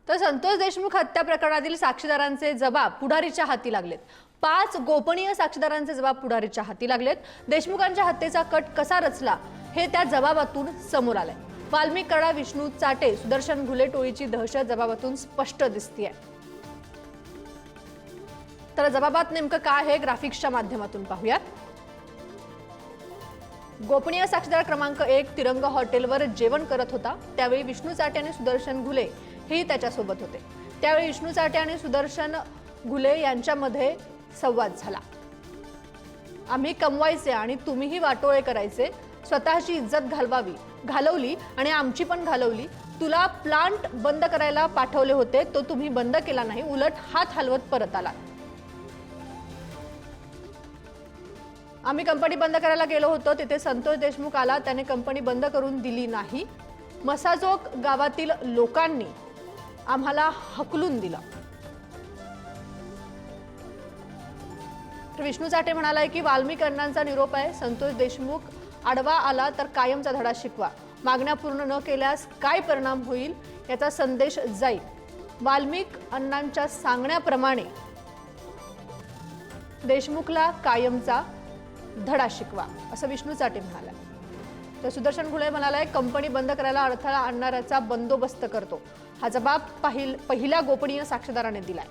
तर संतोष देशमुख हत्या प्रकरणातील साक्षीदारांचे जबाब पुढारीच्या हाती लागलेत। 5 गोपनीय साक्षीदारांचे जबाब पुढारीच्या हाती लागलेत। देशमुखांच्या हत्येचा कट कसा रचला हे त्या जबाबातून समोर आलंय। वाल्मिक कडा, विष्णू चाटे, सुदर्शन घुले टोळीची दहशत जबाबातून स्पष्ट दिसतेय। तर जबाबात नेमकं काय आहे ग्राफिक्सच्या माध्यमातून पाहूया। गोपनीय साक्षीदार क्रमांक 1 तिरंग हॉटेलवर जेवण करत होता। त्यावेळी विष्णू चाटे आणि सुदर्शन घुले हे त्याच्यासोबत होते। त्यावेळी विष्णू चाटे आणि सुदर्शन घुले यांच्यामध्ये संवाद झाला। आम्ही कमवायचे आणि तुम्हीही वाटोळे करायचे, स्वतःची इज्जत घालवली आणि आमची पण घालवली। तुला प्लांट बंद करायला पाठवले होते, तो तुम्ही बंद केला नाही, उलट हात हलवत परत आला। आम्ही कंपनी बंद करायला गेलो होतो, तिथे संतोष देशमुख आला, त्याने कंपनी बंद करून दिली नाही। मसाजोग गावातील लोकांनी आम्हाला हकलून दिला। विष्णू चाटे म्हणालाय की वाल्मिक अण्णांचा निरोप आहे, संतोष देशमुख आडवा आला तर कायमचा धडा शिकवा, मागण्या पूर्ण न केल्यास काय परिणाम होईल याचा संदेश जाईल। वाल्मिक अण्णांच्या सांगण्याप्रमाणे देशमुखला कायमचा धडा शिकवा, असं विष्णू चाटे म्हणाला। तर सुदर्शन घुले म्हणालाय कंपनी बंद करायला अडथळा आणणाऱ्याचा बंदोबस्त करतो। हा जबाब पहिल्या गोपनीय साक्षीदाराने दिलाय।